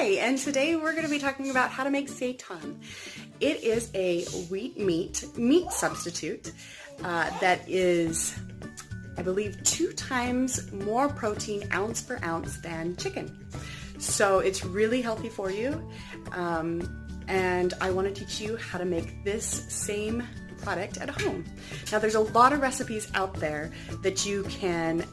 Hi, and today we're going to be talking about how to make seitan. It is a wheat meat substitute that is, I believe, 2 times more protein ounce per ounce than chicken. So it's really healthy for you, and I want to teach you how to make this same product at home. Now there's a lot of recipes out there that you can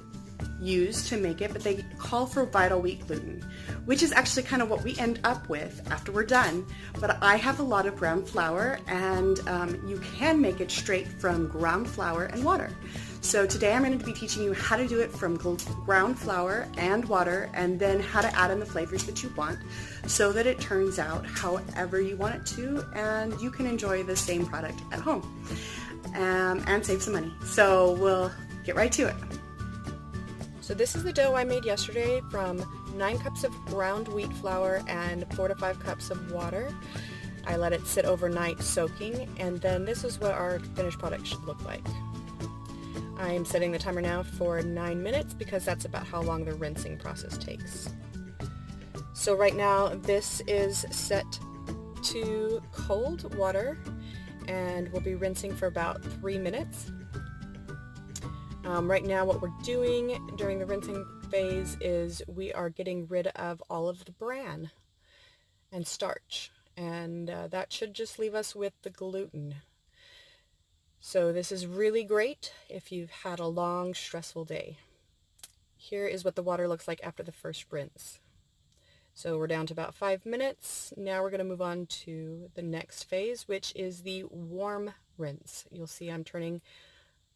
use to make it, but they call for vital wheat gluten, which is actually kind of what we end up with after we're done. But I have a lot of ground flour, and you can make it straight from ground flour and water. So today I'm going to be teaching you how to do it from ground flour and water, and then how to add in the flavors that you want so that it turns out however you want it to, and you can enjoy the same product at home and save some money. So we'll get right to it. So this is the dough I made yesterday from 9 cups of ground wheat flour and 4 to 5 cups of water. I let it sit overnight soaking, and then this is what our finished product should look like. I'm setting the timer now for 9 minutes because that's about how long the rinsing process takes. So right now this is set to cold water, and we'll be rinsing for about 3 minutes. Right now what we're doing during the rinsing phase is we are getting rid of all of the bran and starch, and that should just leave us with the gluten. So this is really great if you've had a long, stressful day. Here is what the water looks like after the first rinse. So we're down to about 5 minutes. Now we're going to move on to the next phase, which is the warm rinse. You'll see I'm turning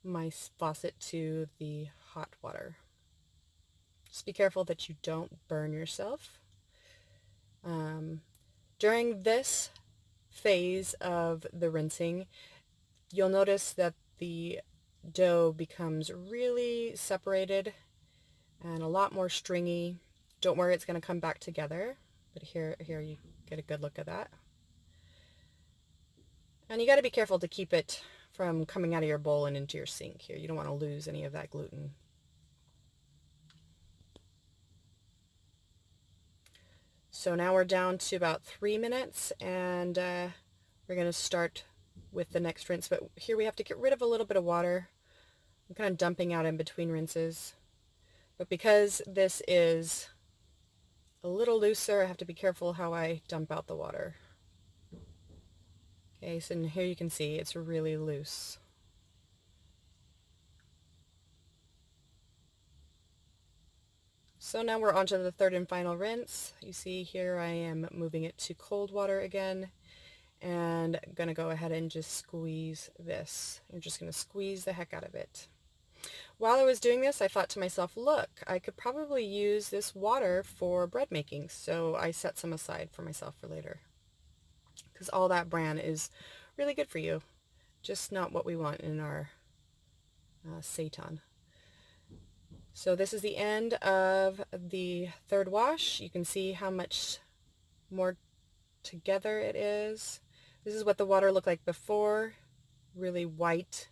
my faucet to the hot water. Just be careful that you don't burn yourself. During this phase of the rinsing, you'll notice that the dough becomes really separated and a lot more stringy. Don't worry, it's going to come back together, but here you get a good look at that. And you got to be careful to keep it from coming out of your bowl and into your sink here. You don't want to lose any of that gluten. So now we're down to about 3 minutes, and we're going to start with the next rinse. But here we have to get rid of a little bit of water. I'm kind of dumping out in between rinses. But because this is a little looser, I have to be careful how I dump out the water. Okay, so here you can see it's really loose. So now we're on to the third and final rinse. You see here I am moving it to cold water again, and I'm going to go ahead and just squeeze this. I'm just going to squeeze the heck out of it. While I was doing this, I thought to myself, look, I could probably use this water for bread making, so I set some aside for myself for later. Because all that bran is really good for you, just not what we want in our seitan. So this is the end of the third wash. You can see how much more together it is. This is what the water looked like before, really white,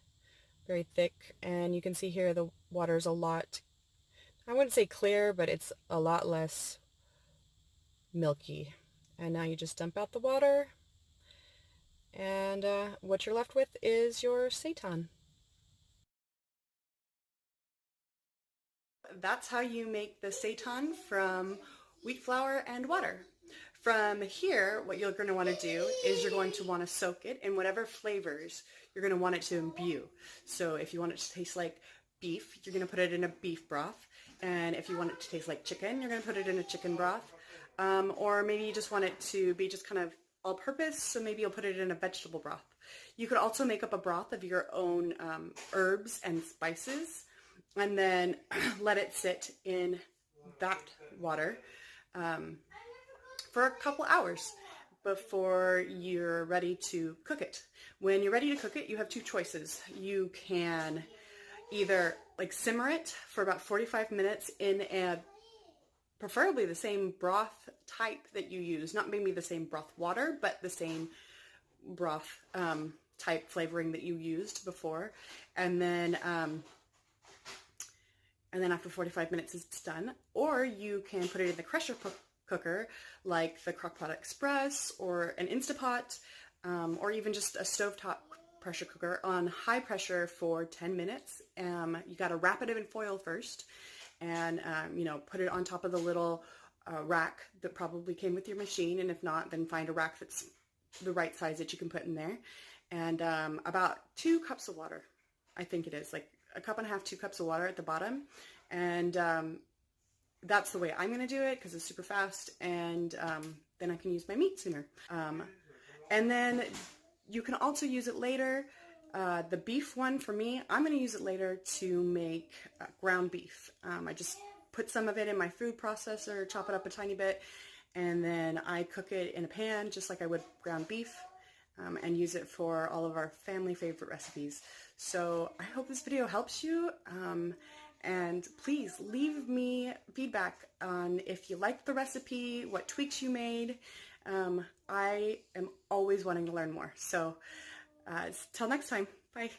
very thick, and you can see here the water is a lot, I wouldn't say clear, but it's a lot less milky. And now you just dump out the water, and what you're left with is your seitan. That's how you make the seitan from wheat flour and water. From here, what you're going to want to do is you're going to want to soak it in whatever flavors you're going to want it to imbue. So if you want it to taste like beef, you're going to put it in a beef broth. And if you want it to taste like chicken, you're going to put it in a chicken broth. Or maybe you just want it to be just kind of all-purpose, so maybe you'll put it in a vegetable broth. You could also make up a broth of your own herbs and spices, and then let it sit in that water for a couple hours before you're ready to cook it. When you're ready to cook it, you have 2 choices. You can either simmer it for about 45 minutes in preferably the same broth type that you use, not maybe the same broth water, but the same broth type flavoring that you used before, and then after 45 minutes it's done. Or you can put it in the cooker like the Crock-Pot Express or an Instapot, or even just a stovetop pressure cooker on high pressure for 10 minutes. You got to wrap it in foil first and, put it on top of the little rack that probably came with your machine. And if not, then find a rack that's the right size that you can put in there. And about 2 cups of water, I think it is, like a cup and a half, 2 cups of water at the bottom. And that's the way I'm going to do it because it's super fast, and then I can use my meat sooner. And then you can also use it later. The beef one for me, I'm going to use it later to make ground beef. I just put some of it in my food processor, chop it up a tiny bit, and then I cook it in a pan just like I would ground beef, and use it for all of our family favorite recipes. So I hope this video helps you. And please leave me feedback on if you liked the recipe, what tweaks you made. I am always wanting to learn more. So till next time, bye.